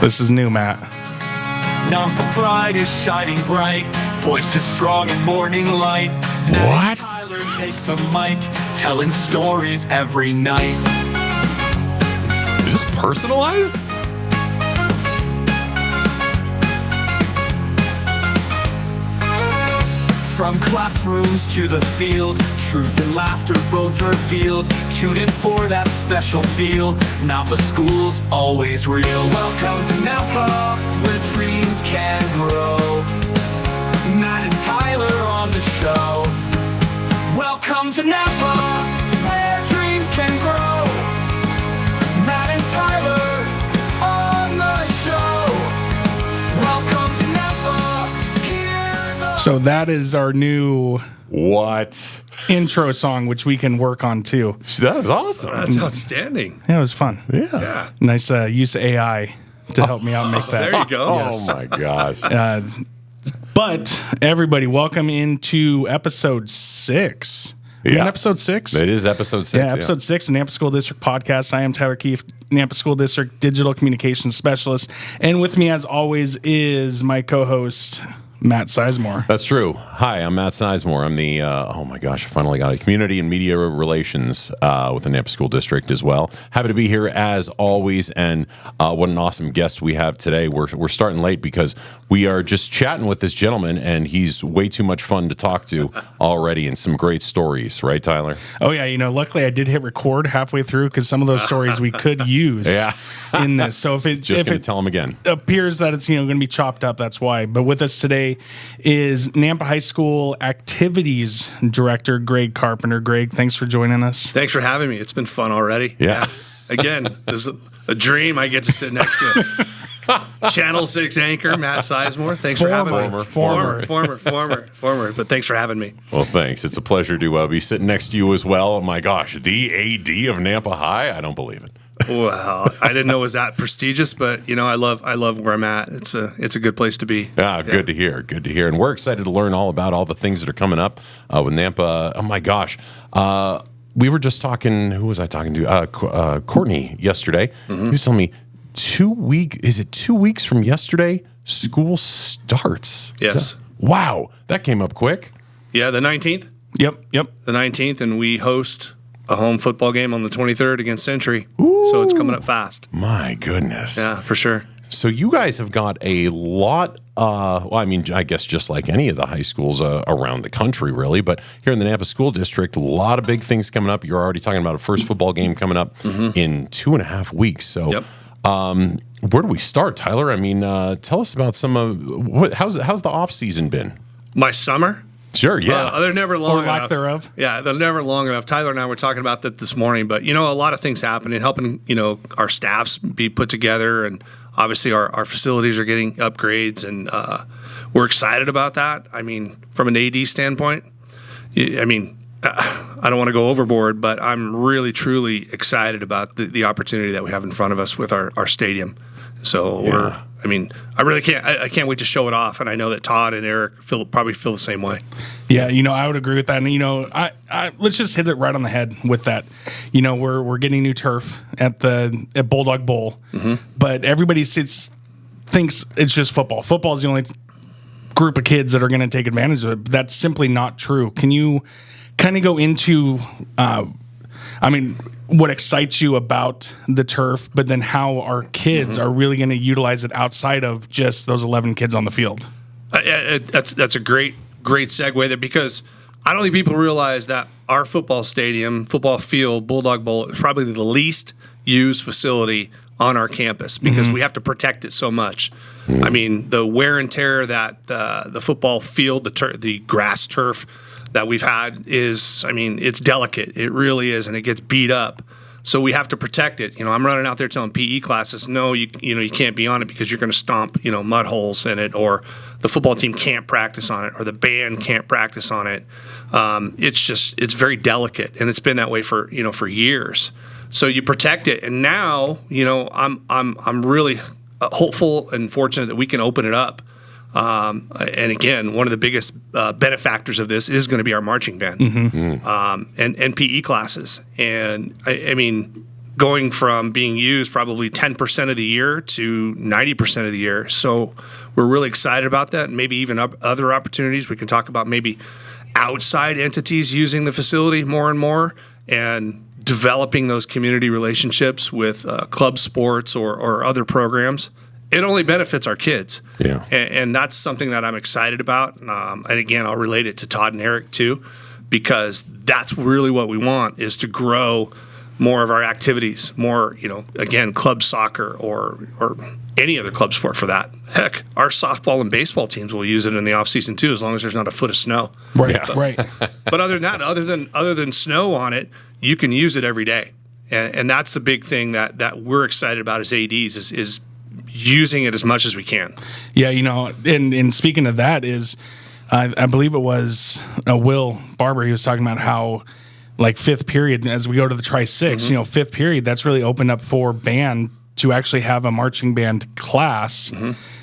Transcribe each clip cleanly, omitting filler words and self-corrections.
This is new, Matt. Nampa pride is shining bright, voice is strong in morning light. What? Tyler take the mic, telling stories every night. Is this personalized? From classrooms to the field, truth and laughter both revealed. Tune in for that special feel. Nampa School's always real. Welcome to Nampa, where dreams can grow. Matt and Tyler on the show. Welcome to Nampa, where dreams can grow. Matt and Tyler on the show. Welcome to Nampa, hear the... So that is our new What? intro song, which we can work on too. That was awesome. That's outstanding. Yeah, it was fun. Yeah. Nice use of AI to help me out make that. There you go. Oh my gosh. But everybody, welcome into episode 6. We're in Yeah. episode 6. It is episode 6. Yeah, episode 6 of Nampa School District Podcast. I am Tyler Keefe, Nampa School District Digital Communications Specialist. And with me, as always, is my co-host, Matt Sizemore. That's true. Hi, I'm Matt Sizemore. I'm the, oh my gosh, I finally got a community and media relations with the Nampa School District as well. Happy to be here as always. And what an awesome guest we have today. We're starting late because we are just chatting with this gentleman, and he's way too much fun to talk to already, and some great stories. Right, Tyler? Oh, yeah. Luckily, I did hit record halfway through because some of those stories we could use in this. So if it Tell him again. appears that it's going to be chopped up, that's why. But with us today is Nampa High School Activities Director Greg Carpenter. Greg, thanks for joining us. Thanks for having me. It's been fun already. Yeah. Again, this is a dream. I get to sit next to Channel 6 anchor Matt Sizemore. Thanks for having me. Former. But thanks for having me. Well, thanks. It's a pleasure to be sitting next to you as well. Oh my gosh, the AD of Nampa High? I don't believe it. Well, I didn't know it was that prestigious, but I love where I'm at. It's a good place to be. Good to hear. Good to hear. And we're excited to learn all about all the things that are coming up with Nampa. Oh my gosh. We were just talking, who was I talking to? Courtney yesterday. Mm-hmm. He was telling me 2 weeks from yesterday, school starts? Yes. Wow. That came up quick. Yeah, the 19th. Yep. The 19th, and we host a home football game on the 23rd against Century. Ooh. So it's coming up fast. My goodness. Yeah, for sure. So you guys have got a lot, I guess just like any of the high schools around the country, really. But here in the Nampa School District, a lot of big things coming up. You're already talking about a first football game coming up in 2.5 weeks. So Yep. Where do we start, Tyler? I mean, tell us about some of how's the off season been? My summer? Sure, yeah. They're never long Or lack enough. thereof. Yeah, they're never long enough. Tyler and I were talking about that this morning, but a lot of things happening, helping our staffs be put together, and obviously our facilities are getting upgrades, and we're excited about that. I mean, from an AD standpoint, I don't want to go overboard, but I'm really truly excited about the opportunity that we have in front of us with our stadium. So I really can't. I can't wait to show it off, and I know that Todd and Eric probably feel the same way. Yeah, I would agree with that. And I let's just hit it right on the head with that. We're getting new turf at Bulldog Bowl, but everybody thinks it's just football. Football is the only group of kids that are going to take advantage of it. But that's simply not true. Can you kind of go into, what excites you about the turf, but then how our kids are really going to utilize it outside of just those 11 kids on the field? That's a great segue there, because I don't think people realize that our football stadium, football field, Bulldog Bowl, is probably the least used facility on our campus because we have to protect it so much. I mean, the wear and tear that the football field, the grass turf that we've had it's delicate. It really is, and it gets beat up. So we have to protect it. I'm running out there telling PE classes, no, you can't be on it because you're going to stomp, mud holes in it, or the football team can't practice on it, or the band can't practice on it. It's very delicate, and it's been that way for years. So you protect it, and now, I'm really hopeful and fortunate that we can open it up. And again, one of the biggest benefactors of this is going to be our marching band and PE classes. And going from being used probably 10% of the year to 90% of the year. So we're really excited about that, and maybe even other opportunities. We can talk about maybe outside entities using the facility more and more, and developing those community relationships with club sports or other programs. It only benefits our kids. Yeah. And that's something that I'm excited about. And again, I'll relate it to Todd and Eric too, because that's really what we want, is to grow more of our activities, more, again, club soccer or any other club sport for that. Heck, our softball and baseball teams will use it in the off season too, as long as there's not a foot of snow. Right, right. But other than that, other than snow on it, you can use it every day. And that's the big thing that we're excited about as ADs is using it as much as we can. Yeah, and speaking of that is, I believe it was Will Barber, he was talking about how, like, fifth period, as we go to the Tri-6, fifth period, that's really opened up for band to actually have a marching band class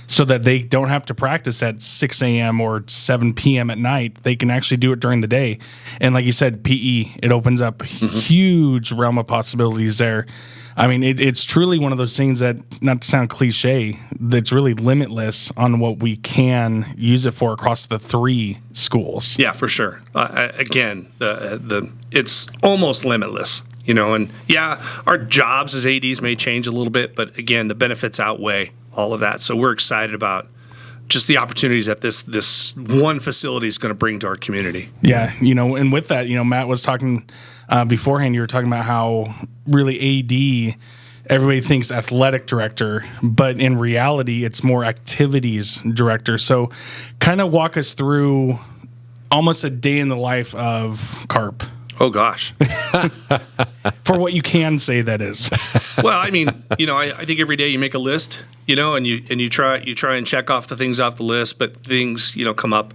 so that they don't have to practice at 6 a.m. or 7 p.m. at night. They can actually do it during the day. And like you said, PE, it opens up huge realm of possibilities there. I mean, it's truly one of those things that, not to sound cliche, that's really limitless on what we can use it for across the 3 schools. Yeah, for sure. Again, it's almost limitless. And yeah, our jobs as ADs may change a little bit, but again, the benefits outweigh all of that. So we're excited about just the opportunities that this one facility is going to bring to our community. Yeah, and with that, Matt was talking beforehand, you were talking about how really AD, everybody thinks athletic director, but in reality, it's more activities director. So kind of walk us through almost a day in the life of Carp. Oh gosh. For what you can say that is. Well, I mean, I think every day you make a list, and you try and check off the things off the list, but things, come up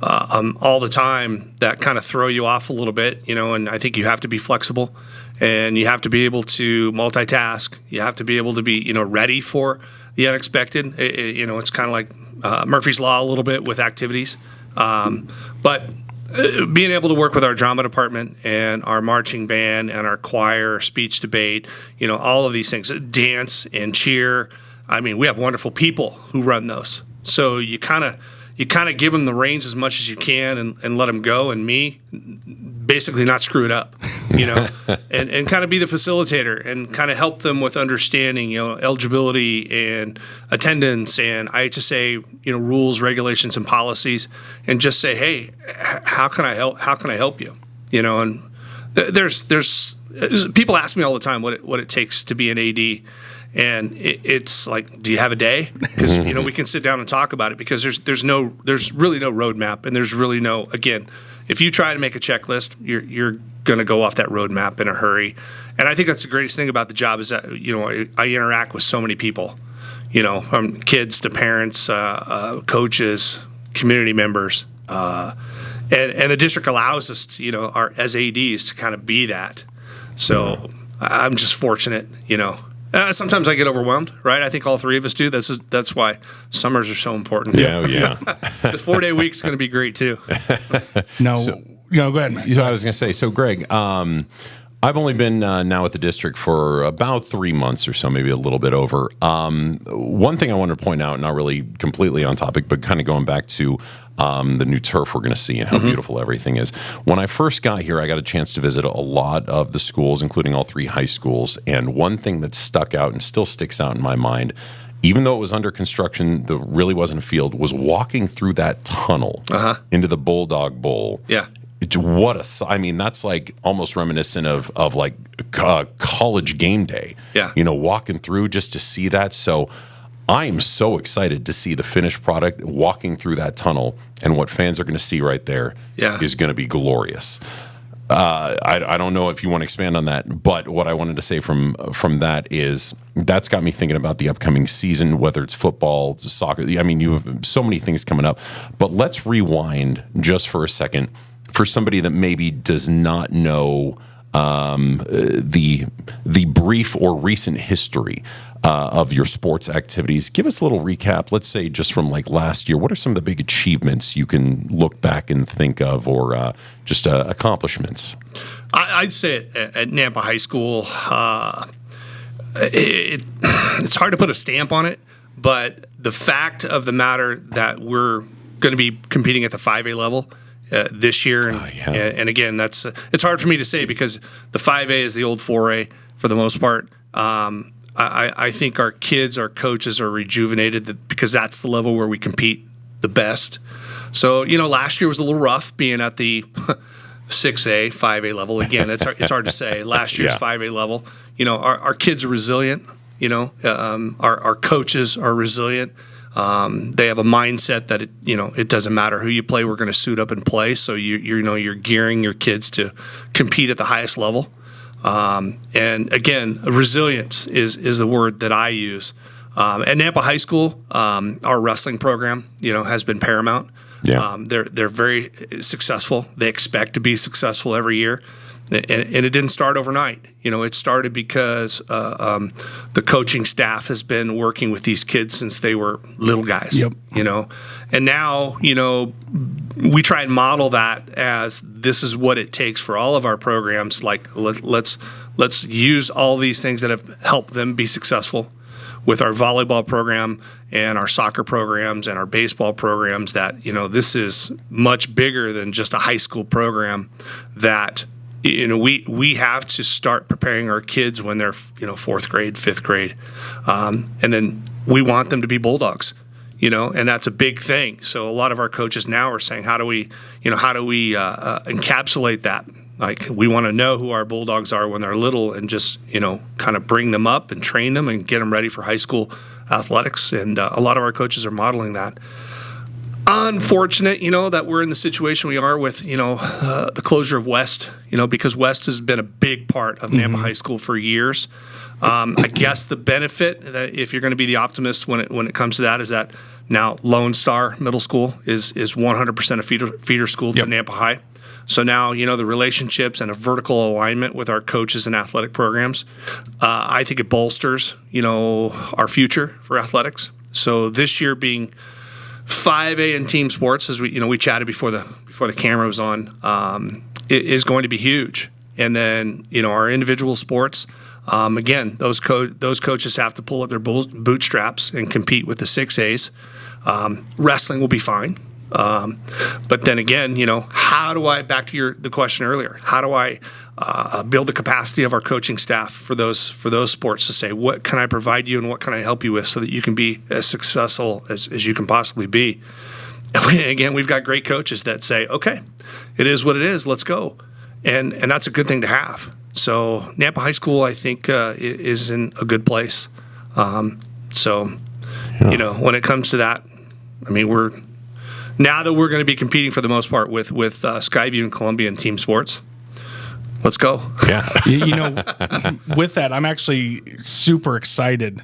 all the time that kind of throw you off a little bit, and I think you have to be flexible, and you have to be able to multitask. You have to be able to be, ready for the unexpected. It's kind of like Murphy's Law a little bit with activities. But being able to work with our drama department and our marching band and our choir, speech debate, all of these things, dance and cheer. I mean, we have wonderful people who run those. So you kind of give them the reins as much as you can and let them go. And me, basically not screw it up, and kind of be the facilitator and kind of help them with understanding, eligibility and attendance and IHSA, rules, regulations, and policies, and just say, hey, how can I help? How can I help you? And there's people ask me all the time what it takes to be an AD. And it's like, do you have a day? Because we can sit down and talk about it, because there's really no roadmap, and there's really no, again, if you try to make a checklist, you're going to go off that roadmap in a hurry. And I think that's the greatest thing about the job, is that I interact with so many people, from kids to parents, coaches, community members, and the district allows us to, as ADs, to kind of be that. So I'm just fortunate, sometimes I get overwhelmed, right? I think all 3 of us do. That's why summers are so important. Yeah, yeah. The 4-day week's going to be great too. No, go ahead, Matt. I was going to say, so Greg, I've only been now at the district for about 3 months or so, maybe a little bit over. One thing I wanted to point out, not really completely on topic, but kind of going back to the new turf we're going to see and how beautiful everything is. When I first got here, I got a chance to visit a lot of the schools, including all 3 high schools. And one thing that stuck out and still sticks out in my mind, even though it was under construction, there really wasn't a field, was walking through that tunnel into the Bulldog Bowl. Yeah. I mean, that's like almost reminiscent of like college game day. Yeah. Walking through just to see that. So I am so excited to see the finished product walking through that tunnel, and what fans are going to see right there is going to be glorious. I don't know if you want to expand on that, but what I wanted to say from that is that's got me thinking about the upcoming season, whether it's football, soccer. I mean, you have so many things coming up, but let's rewind just for a second for somebody that maybe does not know the brief or recent history of your sports activities. Give us a little recap. Let's say just from like last year, what are some of the big achievements you can look back and think of, or just accomplishments? I'd say at Nampa High School, it's hard to put a stamp on it, but the fact of the matter that we're going to be competing at the 5A level this year, and again, it's hard for me to say because the 5A is the old 4A for the most part. I think our kids, our coaches are rejuvenated because that's the level where we compete the best. So, last year was a little rough being at the 6A, 5A level. Again, it's hard to say. Last year's 5A level, our kids are resilient. Our coaches are resilient. They have a mindset that it doesn't matter who you play, we're going to suit up and play. So you're gearing your kids to compete at the highest level. And again, resilience is the word that I use. At Nampa High School, our wrestling program, has been paramount. Yeah. They're very successful. They expect to be successful every year. And it didn't start overnight. It started because the coaching staff has been working with these kids since they were little guys. Yep. And now, we try and model that as this is what it takes for all of our programs. Like let's use all these things that have helped them be successful with our volleyball program and our soccer programs and our baseball programs. That this is much bigger than just a high school program. That we have to start preparing our kids when they're fourth grade, fifth grade, and then we want them to be Bulldogs, and that's a big thing. So a lot of our coaches now are saying, how do we encapsulate that? Like, we want to know who our Bulldogs are when they're little, and just kind of bring them up and train them and get them ready for high school athletics. And a lot of our coaches are modeling that. Unfortunate, that we're in the situation we are with, the closure of West, because West has been a big part of Nampa High School for years. I guess the benefit, that if you're going to be the optimist when it comes to that, is that now Lone Star Middle School is 100% a feeder school to Nampa High. So now, the relationships and a vertical alignment with our coaches and athletic programs, I think it bolsters, our future for athletics. So this year being 5A in team sports, as we chatted before the camera was on, it is going to be huge. And then our individual sports, again, those coaches have to pull up their bootstraps and compete with the 6As. Wrestling will be fine, but then again, how do I, back to the question earlier, how do I build the capacity of our coaching staff for those sports to say, what can I provide you and what can I help you with so that you can be as successful as you can possibly be? And again, we've got great coaches that say, okay, it is what it is, let's go. And that's a good thing to have. So Nampa High School, I think, is in a good place. When it comes to that, now that we're going to be competing for the most part with Skyview and Columbia in team sports, let's go. Yeah. With that, I'm actually super excited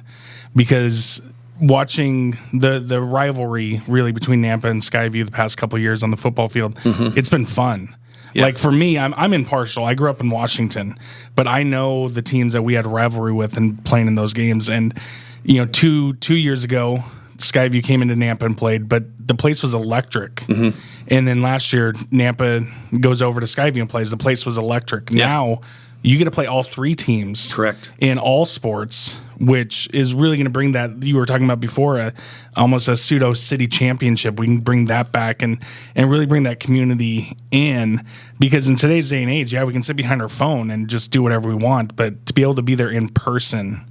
because watching the rivalry really between Nampa and Skyview the past couple of years on the football field, it's been fun. Yeah. Like for me, I'm impartial. I grew up in Washington, but I know the teams that we had a rivalry with and playing in those games. And 2 years ago, Skyview came into Nampa and played, but the place was electric. And then last year, Nampa goes over to Skyview and plays. The place was electric. Yeah. Now you get to play all three teams, correct, in all sports, which is really going to bring that you were talking about before, almost a pseudo city championship. We can bring that back and really bring that community in, because in today's day and age, we can sit behind our phone and just do whatever we want, but to be able to be there in person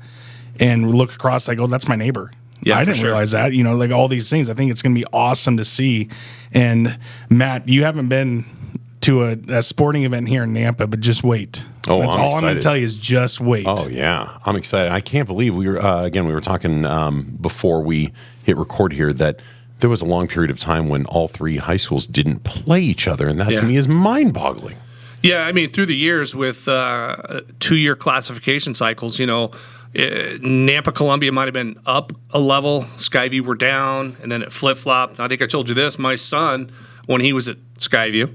and look across like, oh, that's my neighbor. Yeah, I didn't realize that, like all these things. I think it's going to be awesome to see. And Matt, you haven't been to a sporting event here in Nampa, but just wait. Oh, that's all I'm going to tell you is just wait. Oh yeah, I'm excited. I can't believe we were talking before we hit record here that there was a long period of time when all three high schools didn't play each other, and that to me is mind-boggling. Yeah, through the years with 2-year classification cycles, Nampa Columbia might have been up a level, Skyview were down, and then it flip-flopped. I think I told you this, my son, when he was at Skyview,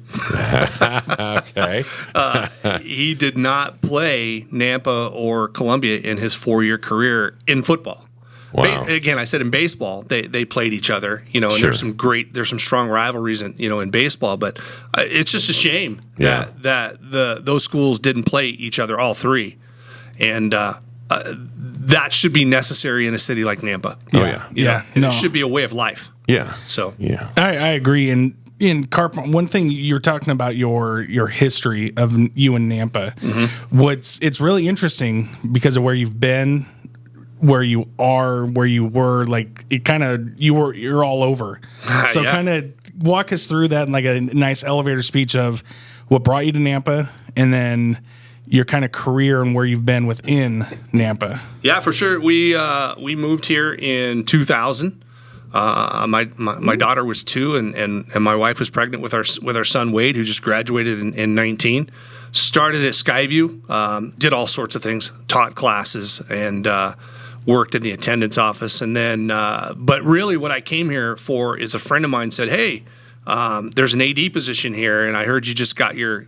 he did not play Nampa or Columbia in his 4-year career in football. Wow. Again, I said in baseball they played each other, and there's some strong rivalries in baseball, but it's just a shame that those schools didn't play each other, all three, and that should be necessary in a city like Nampa. Oh, yeah. You know? Yeah, And no. it should be a way of life. Yeah. So Yeah. I agree. And in one thing you were talking about your history of you and Nampa. It's really interesting because of where you've been, where you are, where you were. Like it kind of you're all over. So Yeah. kind of walk us through that in like a nice elevator speech of what brought you to Nampa, and then your kind of career and where you've been within Nampa. yeah, for sure. We moved here in 2000. My daughter was 2, and my wife was pregnant with our son Wade, who just graduated in 19. Started at Skyview, did all sorts of things, taught classes, and worked in the attendance office. And then, but really, what I came here for is a friend of mine said, "Hey, there's an AD position here, and I heard you just got your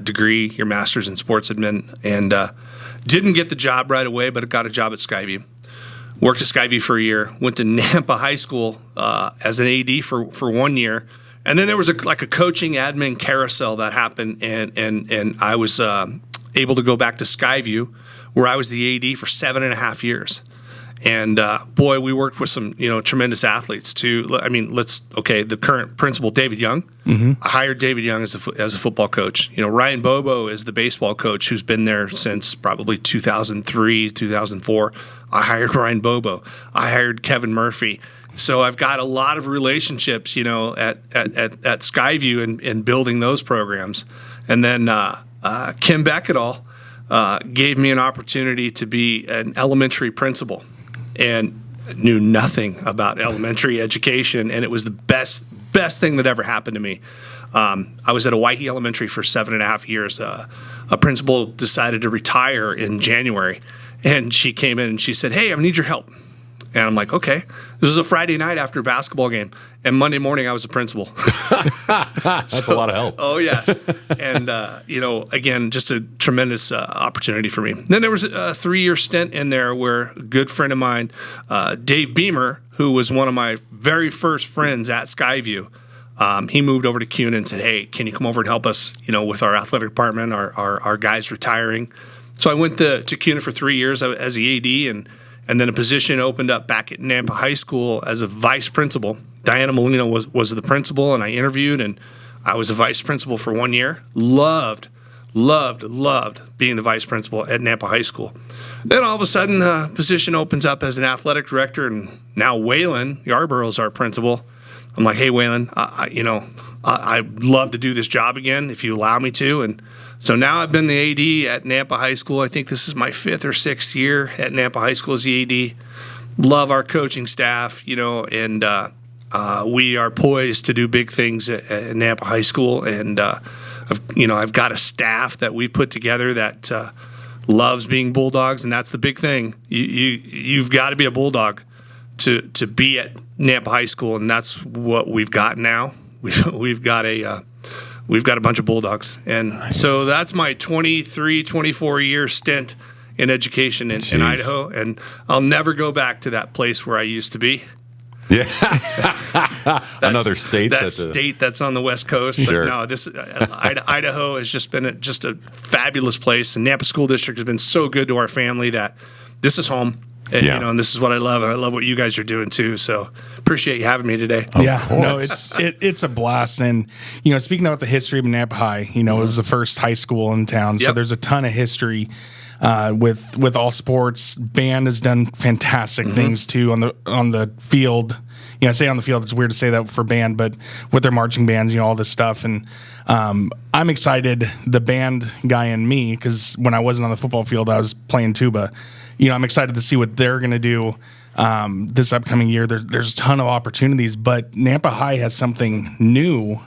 degree, your master's in sports admin, and didn't get the job right away, but got a job at Skyview." Worked at Skyview for a year. Went to Nampa High School as an AD for 1 year, and then there was a coaching admin carousel that happened, and I was able to go back to Skyview, where I was the AD for 7.5 years. And boy, we worked with some tremendous athletes too. I mean, the current principal, David Young. I hired David Young as a football coach. Ryan Bobo is the baseball coach who's been there since probably 2003, 2004. I hired Ryan Bobo. I hired Kevin Murphy. So I've got a lot of relationships, at Skyview and building those programs. And then Kim Becketall gave me an opportunity to be an elementary principal, and knew nothing about elementary education, and it was the best thing that ever happened to me. I was at Hawaii Elementary for 7.5 years. A principal decided to retire in January, and she came in and she said, "Hey, I need your help." And I'm like, "Okay." This was a Friday night after a basketball game, and Monday morning I was a principal. That's a lot of help. Oh, yes. And, again, just a tremendous opportunity for me. Then there was a 3-year stint in there where a good friend of mine, Dave Beamer, who was one of my very first friends at Skyview, he moved over to CUNA and said, "Hey, can you come over and help us, with our athletic department, our guys retiring?" So I went to CUNA for 3 years as the AD, and then a position opened up back at Nampa High School as a vice principal. Diana Molino was the principal, and I interviewed, and I was a vice principal for 1 year. Loved being the vice principal at Nampa High School. Then all of a sudden, a position opens up as an athletic director, and now Waylon Yarborough is our principal. I'm like, "Hey, Waylon, I'd love to do this job again if you allow me to." And so now I've been the AD at Nampa High School. I think this is my 5th or 6th year at Nampa High School as the AD. Love our coaching staff, and we are poised to do big things at Nampa High School. And I've got a staff that we've put together that loves being Bulldogs, and that's the big thing. You've got to be a Bulldog to be at Nampa High School, and that's what we've got now. We've got a bunch of Bulldogs, and so that's my 24 year stint in education in Idaho, and I'll never go back to that place where I used to be. Yeah, another state. State that's on the West Coast. Sure. But no, this Idaho has just been just a fabulous place, and Nampa School District has been so good to our family that this is home. And, and this is what I love. And I love what you guys are doing too. So appreciate you having me today. No, it's a blast. And, speaking about the history of Nampa High, it was the first high school in town. So there's a ton of history with all sports. Band has done fantastic things too on the field. I say on the field, it's weird to say that for band, but with their marching bands, all this stuff. And I'm excited, the band guy in me, because when I wasn't on the football field, I was playing tuba. I'm excited to see what they're going to do this upcoming year. There's a ton of opportunities, but Nampa High has something new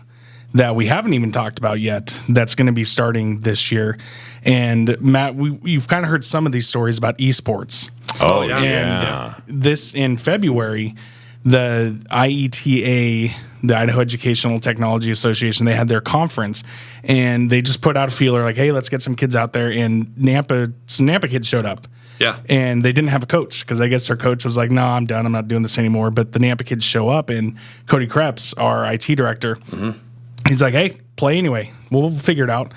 that we haven't even talked about yet that's going to be starting this year. And Matt, you've kind of heard some of these stories about esports. Oh, yeah. And this in February, the IETA, the Idaho Educational Technology Association, they had their conference, and they just put out a feeler like, "Hey, let's get some kids out there." And some Nampa kids showed up. Yeah. And they didn't have a coach because I guess their coach was like, "No, I'm done. I'm not doing this anymore." But the Nampa kids show up, and Cody Krebs, our IT director, he's like, "Hey, play anyway. We'll figure it out."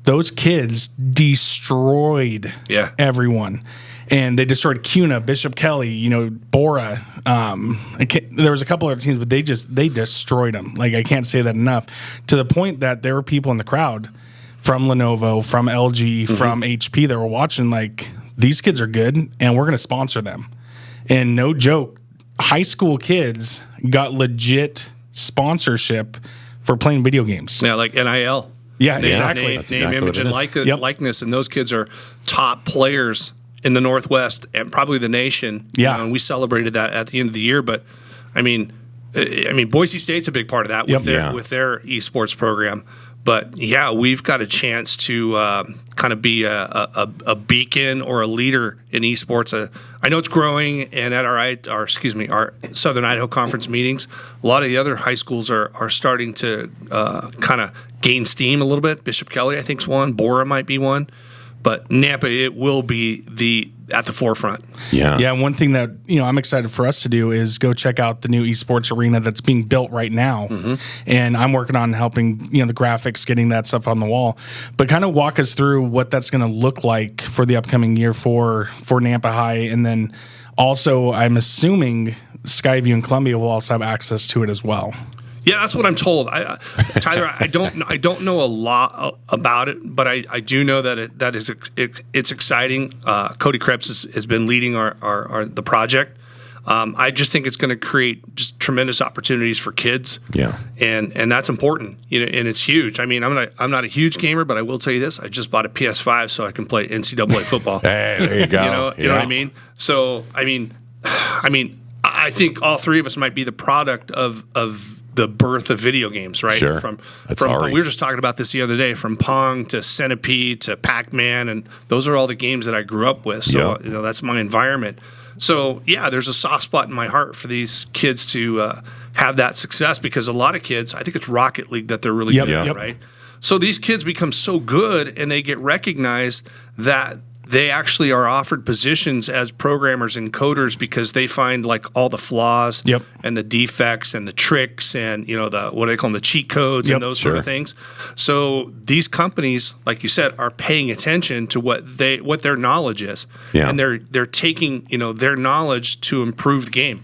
those kids destroyed everyone. And they destroyed CUNA, Bishop Kelly, Bora. There was a couple other teams, but they destroyed them. Like, I can't say that enough. To the point that there were people in the crowd from Lenovo, from LG, from HP that were watching, like, these kids are good, and we're going to sponsor them. And no joke, high school kids got legit sponsorship for playing video games. Yeah, like NIL. Yeah, exactly. Name, image, and likeness, and those kids are top players in the Northwest and probably the nation. Yeah, and we celebrated that at the end of the year. But I mean, Boise State's a big part of that with their esports program. But yeah, we've got a chance to kind of be a beacon or a leader in esports. I know it's growing, and at our Southern Idaho Conference meetings, a lot of the other high schools are starting to kind of gain steam a little bit. Bishop Kelly, I think, is one. Bora might be one. But Nampa, it will be at the forefront. Yeah. One thing that I'm excited for us to do is go check out the new esports arena that's being built right now, and I'm working on helping the graphics, getting that stuff on the wall. But kind of walk us through what that's going to look like for the upcoming year for Nampa High, and then also I'm assuming Skyview and Columbia will also have access to it as well. Yeah, that's what I'm told. Tyler, I don't know a lot about it, but I do know that it's exciting. Cody Krebs has been leading the project. I just think it's going to create just tremendous opportunities for kids. Yeah, and that's important. And it's huge. I mean, I'm not a huge gamer, but I will tell you this: I just bought a PS5 so I can play NCAA football. Hey, there you go. You know what I mean? So I mean, I think all three of us might be the product of the birth of video games, right? Sure. From we were just talking about this the other day, from Pong to Centipede to Pac-Man, and those are all the games that I grew up with. So that's my environment. So yeah, there's a soft spot in my heart for these kids to have that success, because a lot of kids, I think it's Rocket League that they're really good at, right? So these kids become so good and they get recognized that they actually are offered positions as programmers and coders because they find like all the flaws and the defects and the tricks and the what do they call them, the cheat codes and those sort of things. So these companies, like you said, are paying attention to what their knowledge is, and they're taking their knowledge to improve the game.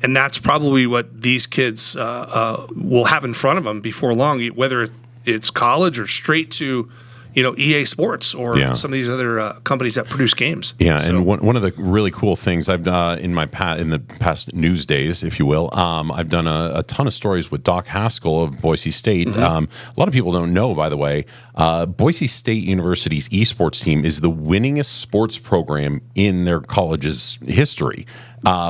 And that's probably what these kids will have in front of them before long, whether it's college or straight to EA Sports or some of these other companies that produce games. Yeah, so. And one of the really cool things I've done in the past news days, if you will, I've done a ton of stories with Doc Haskell of Boise State. A lot of people don't know, by the way, Boise State University's esports team is the winningest sports program in their college's history,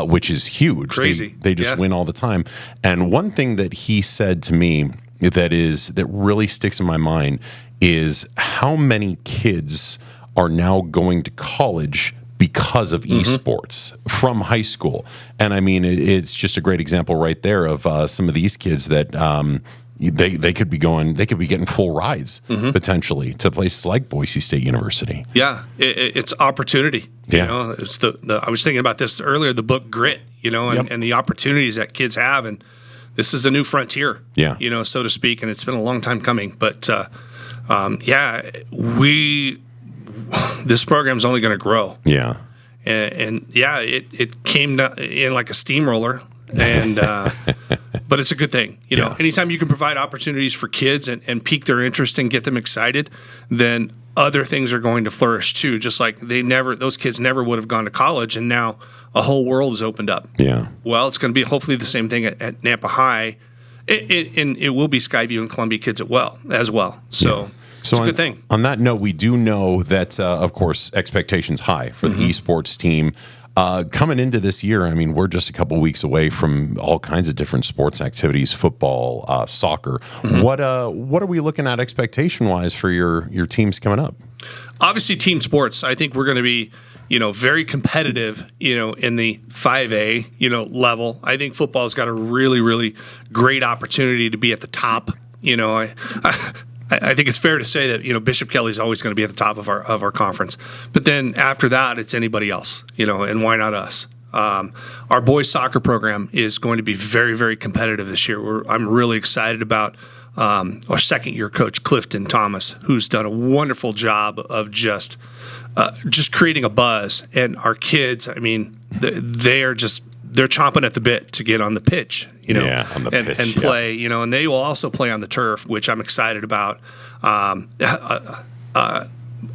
which is huge. Crazy. They just win all the time. And one thing that he said to me that really sticks in my mind is how many kids are now going to college because of esports from high school. And I mean, it's just a great example right there of some of these kids that they could be getting full rides potentially to places like Boise State University. Yeah, it's opportunity. Yeah. It's I was thinking about this earlier, the book Grit, and the opportunities that kids have. And this is a new frontier, so to speak. And it's been a long time coming, but this program is only going to grow. Yeah. And it came in like a steamroller, and but it's a good thing. Anytime you can provide opportunities for kids and pique their interest and get them excited, then other things are going to flourish too. Just like those kids never would have gone to college, and now a whole world has opened up. Yeah. Well, it's going to be hopefully the same thing at Nampa High. And it will be Skyview and Columbia kids as well. So it's a good thing. On that note, we do know that, of course, expectations high for the esports team. Coming into this year, I mean, we're just a couple weeks away from all kinds of different sports activities, football, soccer. What are we looking at expectation-wise for your teams coming up? Obviously, team sports. I think we're going to be very competitive, in the 5A, level. I think football's got a really, really great opportunity to be at the top. I think it's fair to say that, Bishop Kelly's always going to be at the top of our conference. But then after that, it's anybody else, and why not us? Our boys soccer program is going to be very, very competitive this year. I'm really excited about our second-year coach, Clifton Thomas, who's done a wonderful job of just creating a buzz. And our kids, I mean, they're chomping at the bit to get on the pitch, you know, on the pitch, and play, you know, and they will also play on the turf, which I'm excited about.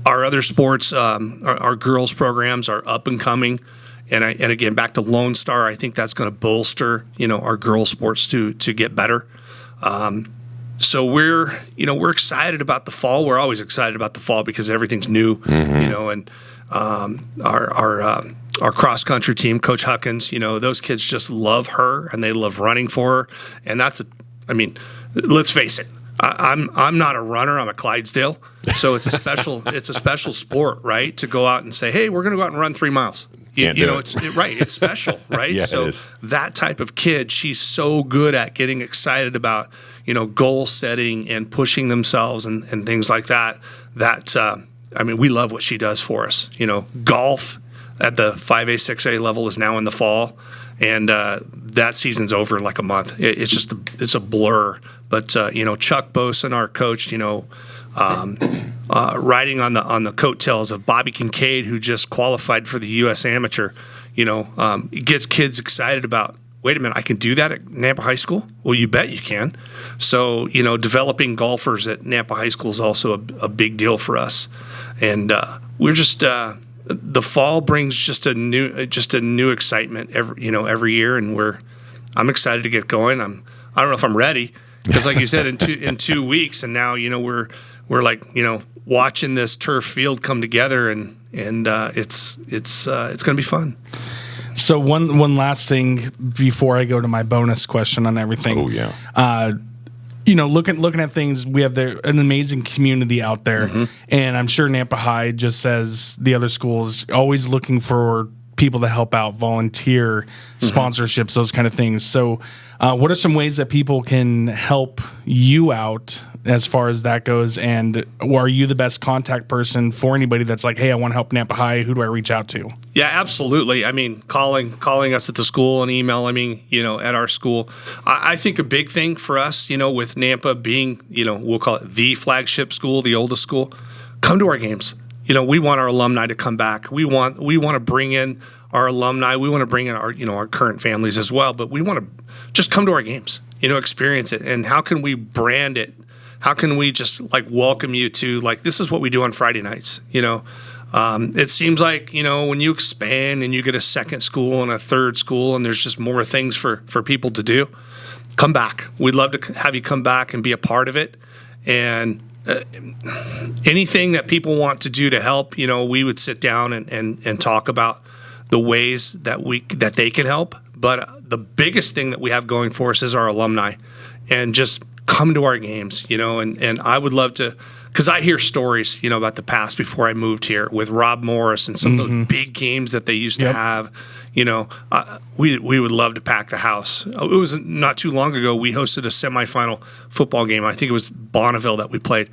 Our other sports, our girls programs are up and coming. And again, back to Lone Star, I think that's going to bolster, you know, our girls sports to get better. So we're excited about the fall. We're always excited about the fall because everything's new, you know, and our cross country team, Coach Huckins, you know, those kids just love her and they love running for her. And let's face it. I'm not a runner. I'm a Clydesdale. So it's a special sport, right? To go out and say, hey, we're going to go out and run 3 miles. It's special, right? Yeah, so it is. That type of kid, she's so good at getting excited about, you know, goal setting and pushing themselves and things like that. We love what she does for us. You know, golf at the 5A, 6A level is now in the fall, and that season's over in like a month. It's a blur. But you know, Chuck Boson, our coach, you know, riding on the coattails of Bobby Kincaid, who just qualified for the U.S. Amateur, you know, it gets kids excited about, wait a minute, I can do that at Nampa High School? Well, you bet you can. So, you know, developing golfers at Nampa High School is also a big deal for us. And we're just the fall brings just a new excitement every year, and I'm excited to get going. I don't know if I'm ready. Because, like you said, in 2 weeks, and now, you know, we're like, you know, watching this turf field come together, and it's going to be fun. So one last thing before I go to my bonus question on everything. Oh yeah. You know, looking at things, we have an amazing community out there, and I'm sure Nampa High, just as the other schools, always looking for people to help out, volunteer, sponsorships, those kind of things. So what are some ways that people can help you out as far as that goes? And are you the best contact person for anybody that's like, hey, I want to help Nampa High? Who do I reach out to? Yeah, absolutely. I mean, calling us at the school and email, I mean, you know, at our school. I think a big thing for us, you know, with Nampa being, you know, we'll call it the flagship school, the oldest school, come to our games. You know, we want our alumni to come back. We want to bring in our alumni. We want to bring in our current families as well. But we want to just come to our games, you know, experience it. And how can we brand it? How can we just like welcome you to, like, this is what we do on Friday nights, you know? It seems like, you know, when you expand and you get a second school and a third school and there's just more things for people to do, come back. We'd love to have you come back and be a part of it. And anything that people want to do to help, you know, we would sit down and talk about the ways that they can help. But the biggest thing that we have going for us is our alumni, and just come to our games, you know, and I would love to, because I hear stories, you know, about the past before I moved here with Rob Morris and some of those big games that they used to have. You know, we would love to pack the house. It was not too long ago, we hosted a semifinal football game. I think it was Bonneville that we played.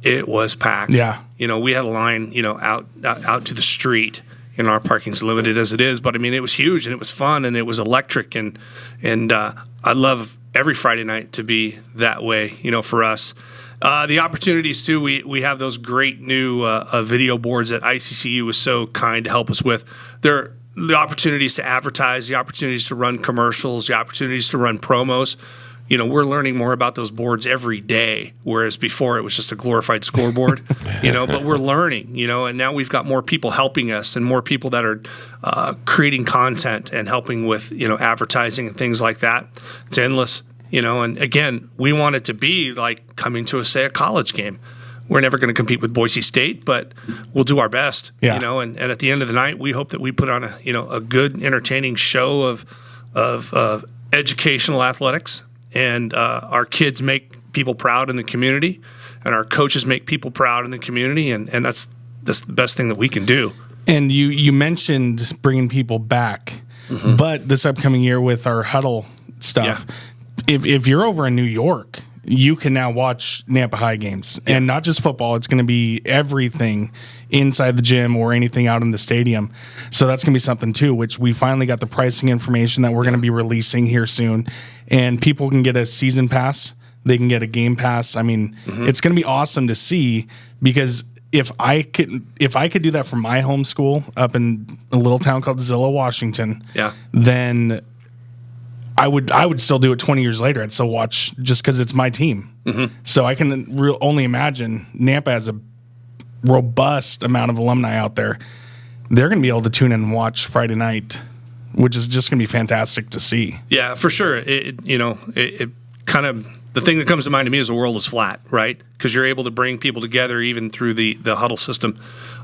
It was packed. Yeah. You know, we had a line, you know, out to the street. You know, our parking's limited as it is, but I mean, it was huge and it was fun and it was electric, and I love every Friday night to be that way, you know, for us. The opportunities too, we have those great new video boards that ICCU was so kind to help us with. They're the opportunities to advertise, the opportunities to run commercials, the opportunities to run promos. You know, we're learning more about those boards every day, whereas before it was just a glorified scoreboard, you know, but we're learning, you know, and now we've got more people helping us and more people that are creating content and helping with, you know, advertising and things like that. It's endless, you know, and again, we want it to be like coming to, a college game. We're never going to compete with Boise State, but we'll do our best, you know, and at the end of the night, we hope that we put on a good, entertaining show of educational athletics. And our kids make people proud in the community, and our coaches make people proud in the community, and that's the best thing that we can do. And you mentioned bringing people back, but this upcoming year with our huddle stuff, if you're over in New York, you can now watch Nampa High games, and not just football. It's going to be everything inside the gym or anything out in the stadium. So that's going to be something too, which we finally got the pricing information that we're going to be releasing here soon, and people can get a season pass They can get a game pass. I mean, it's going to be awesome to see, because if I could do that for my home school up in a little town called Zillow, Washington, then I would still do it 20 years later. I'd still watch just because it's my team. So I can only imagine Nampa has a robust amount of alumni out there. They're going to be able to tune in and watch Friday night, which is just going to be fantastic to see. Yeah, for sure. It kind of, the thing that comes to mind to me is the world is flat, right? Because you're able to bring people together even through the huddle system.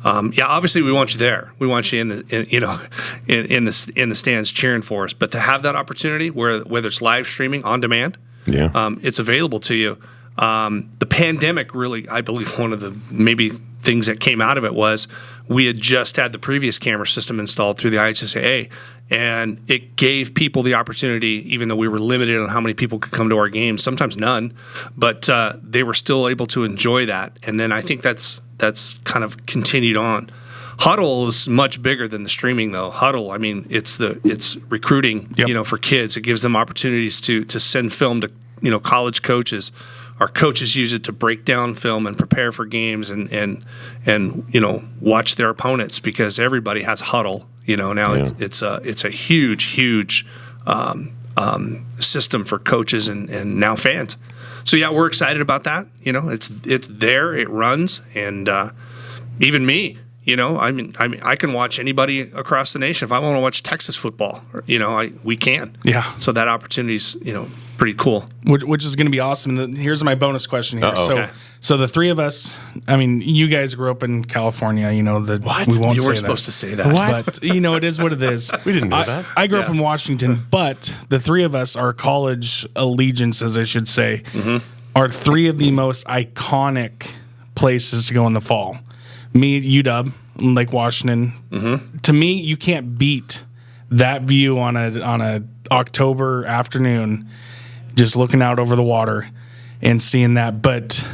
Obviously we want you there. We want you in the stands cheering for us. But to have that opportunity, whether it's live streaming on demand, it's available to you. The pandemic really, I believe, one of the maybe things that came out of it was we had just had the previous camera system installed through the IHSAA, and it gave people the opportunity, even though we were limited on how many people could come to our games, sometimes none, but they were still able to enjoy that. And then I think that's kind of continued on. Huddle is much bigger than the streaming, though. Huddle, I mean, it's recruiting, for kids. It gives them opportunities to send film to college coaches. Our coaches use it to break down film and prepare for games and watch their opponents, because everybody has Huddle. Now it's a huge system for coaches and now fans. So we're excited about that. It's there, it runs, and even me. I can watch anybody across the nation. If I want to watch Texas football, we can. Yeah. So that opportunity's pretty cool. Which is going to be awesome. And here's my bonus question here. So the three of us, I mean, you guys grew up in California. What? We won't you say were that. supposed to say that. But it is what it is. We didn't know that. I grew up in Washington, but the three of us, our college allegiances, I should say, are three of the most iconic places to go in the fall. Me, UW, Lake Washington. To me, you can't beat that view on a October afternoon, just looking out over the water and seeing that. But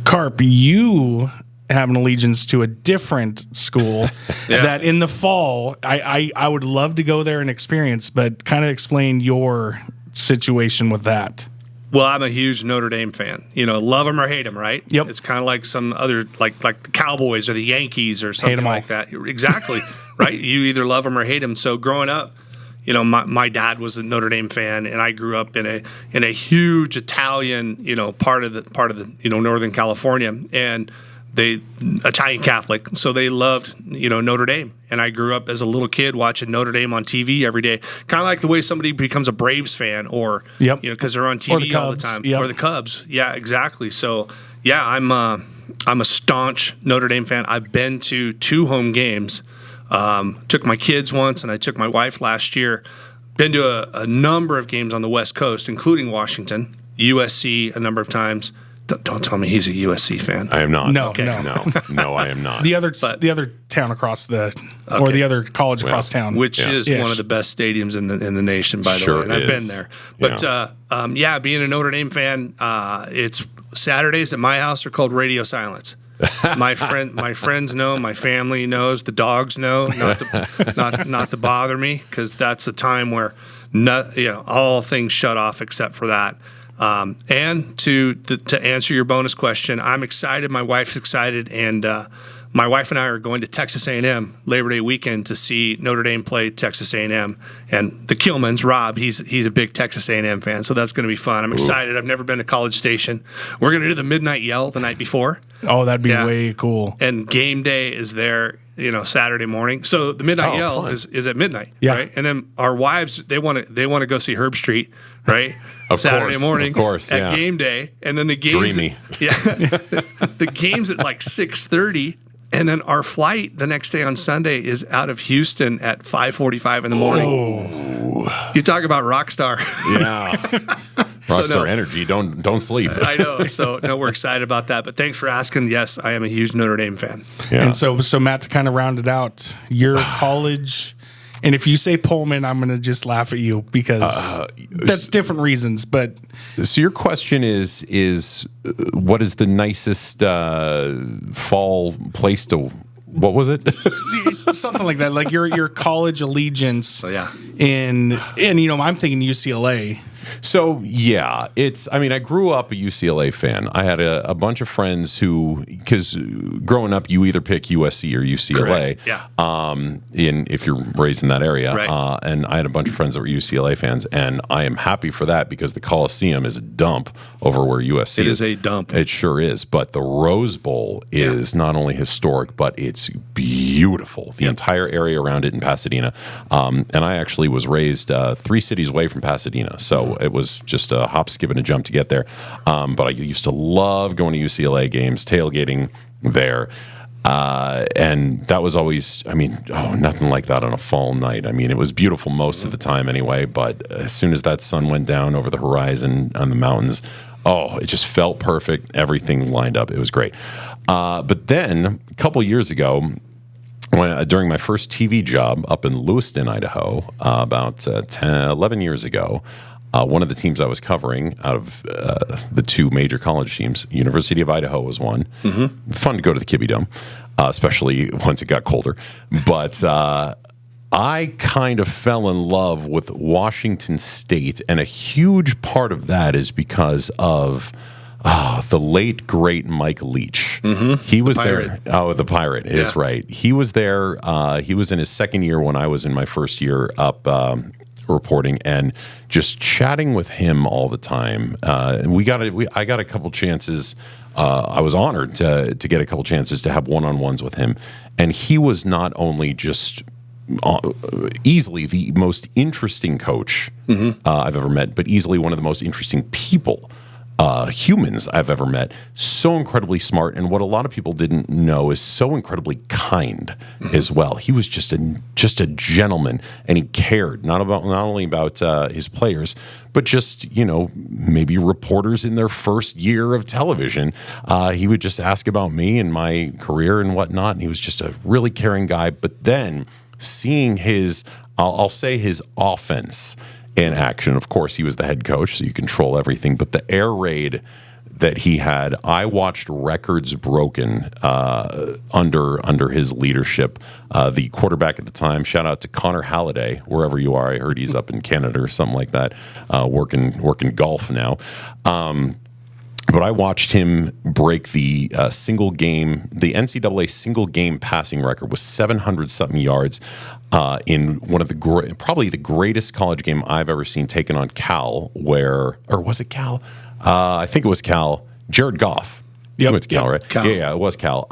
Carp, you have an allegiance to a different school that in the fall, I would love to go there and experience, but kind of explain your situation with that. Well, I'm a huge Notre Dame fan. Love them or hate them, right? Yep. It's kind of like some other, like the Cowboys or the Yankees or something like that. Exactly, right? You either love them or hate them. So growing up, my dad was a Notre Dame fan, and I grew up in a huge Italian, part of the Northern California, and they Italian Catholic, so they loved Notre Dame. And I grew up as a little kid watching Notre Dame on TV every day, kind of like the way somebody becomes a Braves fan, or because they're on TV all the time, or the Cubs. Yeah, exactly. So I'm a staunch Notre Dame fan. I've been to 2 home games. Took my kids once, and I took my wife last year. Been to a number of games on the West Coast, including Washington, USC a number of times. Don't tell me he's a USC fan. I am not. No, okay. No, I am not. The other town across or the other college across town, which is one of the best stadiums in the nation, by the way. And I've been there. But being a Notre Dame fan, it's Saturdays at my house are called radio silence. My friends know, my family knows, the dogs know, not to bother me, because that's the time where all things shut off except for that. And to answer your bonus question, I'm excited. My wife's excited, and my wife and I are going to Texas A&M Labor Day weekend to see Notre Dame play Texas A&M. And the Kilmans, Rob, he's a big Texas A&M fan, so that's going to be fun. I'm excited. I've never been to College Station. We're going to do the midnight yell the night before. Oh, that'd be way cool. And game day is there, Saturday morning. So the midnight yell is at midnight, right? And then our wives, they want to go see Herb Street, right? Saturday morning, at game day, and then the games, dreamy, the games at like 6:30, and then our flight the next day on Sunday is out of Houston at 5:45 in the morning. Oh. You talk about rock star, rockstar energy. Don't sleep. I know. So we're excited about that. But thanks for asking. Yes, I am a huge Notre Dame fan. Yeah. And so Matt, to kind of round it out, your college. And if you say Pullman, I'm going to just laugh at you, because that's different reasons. But so your question is what is the nicest fall place to? What was it? Something like that, like your college allegiance. Oh, yeah. And I'm thinking UCLA. So, yeah, I mean, I grew up a UCLA fan. I had a bunch of friends who, because growing up, you either pick USC or UCLA. Correct. Yeah. If you're raised in that area. Right. And I had a bunch of friends that were UCLA fans, and I am happy for that because the Coliseum is a dump over where USC It is a dump. It sure is. But the Rose Bowl is not only historic, but it's beautiful. The entire area around it in Pasadena. And I actually was raised 3 cities away from Pasadena. So it was just a hop, skip, and a jump to get there. But I used to love going to UCLA games, tailgating there. And that was always, nothing like that on a fall night. I mean, it was beautiful most of the time anyway, but as soon as that sun went down over the horizon on the mountains, it just felt perfect. Everything lined up. It was great. But then a couple years ago, during my first TV job up in Lewiston, Idaho, about 11 years ago, one of the teams I was covering out of the 2 major college teams, University of Idaho was one. Mm-hmm. Fun to go to the Kibbe Dome, especially once it got colder. But I kind of fell in love with Washington State, and a huge part of that is because of the late, great Mike Leach. Mm-hmm. He was there. Oh, the Pirate is right. He was there. He was in his second year when I was in my first year up reporting, and just chatting with him all the time. I got a couple chances. I was honored to get a couple chances to have one-on-ones with him, and he was not only just easily the most interesting coach I've ever met, but easily one of the most interesting people. Humans I've ever met. So incredibly smart, and what a lot of people didn't know is so incredibly kind as well. He was just a gentleman, and he cared not only about his players, but just maybe reporters in their first year of television. He would just ask about me and my career and whatnot, and he was just a really caring guy. But then seeing I'll say his offense in action. Of course, he was the head coach, so you control everything. But the air raid that he had, I watched records broken under his leadership. The quarterback at the time, shout out to Connor Halliday, wherever you are. I heard he's up in Canada or something like that, working golf now. But I watched him break the the NCAA single game passing record with 700-something yards in one of probably the greatest college game I've ever seen, taken on Cal, or was it Cal? I think it was Cal. Jared Goff. Yep. He went to Cal, right? Cal. Yeah, it was Cal.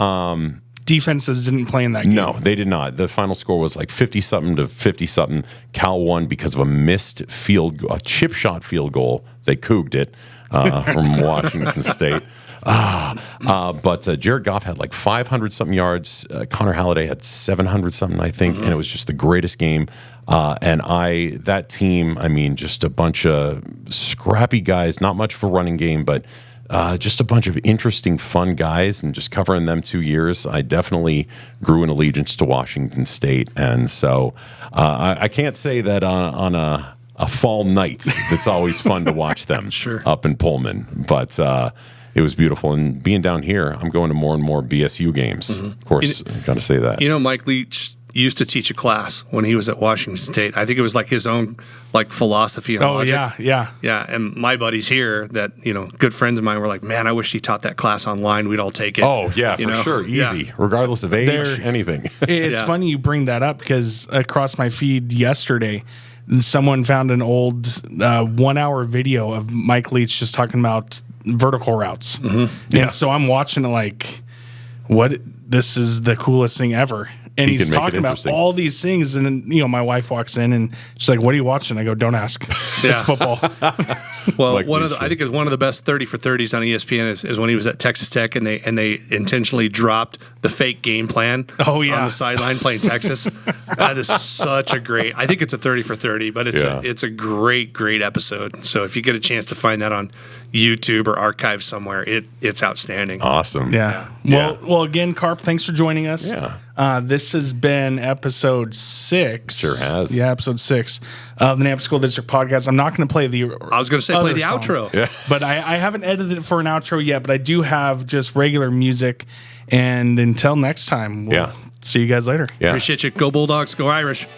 Defenses didn't play in that game. No, they did not. The final score was like 50-something to 50-something. Cal won because of a chip shot field goal. They couged it from Washington State. But Jared Goff had like 500-something yards. Connor Halliday had 700-something, I think, and it was just the greatest game. That team, just a bunch of scrappy guys, not much of a running game, but just a bunch of interesting, fun guys, and just covering them 2 years, I definitely grew an allegiance to Washington State. And so I can't say that on a fall night that's always fun to watch them up in Pullman, but it was beautiful. And being down here, I'm going to more and more BSU games. Of course, got to say that. Mike Leach used to teach a class when he was at Washington State. I think it was like his own philosophy and logic. Yeah. And my buddies here that, good friends of mine were like, man, I wish he taught that class online. We'd all take it. Oh, yeah, for sure. Easy. Regardless of age, anything. It's funny you bring that up because across my feed yesterday, someone found an old 1-hour video of Mike Leach just talking about vertical routes. Mm-hmm. And so I'm watching it like, this is the coolest thing ever. And he's talking about all these things, and then my wife walks in and she's like, "What are you watching?" I go, "Don't ask. It's football." Well, I think it's one of the best 30 for 30s on ESPN is when he was at Texas Tech, and they intentionally dropped the fake game plan. On the sideline playing Texas. That is such a great. I think it's a 30 for 30, but it's a great episode. So if you get a chance to find that on YouTube or archive somewhere, it's outstanding. Awesome. Yeah. Well, again, Carp, thanks for joining us. Yeah. This has been episode 6. Sure has. Yeah, episode 6 of the Nampa School District podcast. I'm not going to play I was going to say play the song, outro. Yeah. But I haven't edited it for an outro yet, but I do have just regular music. And until next time, we'll see you guys later. Yeah. Appreciate you. Go Bulldogs. Go Irish.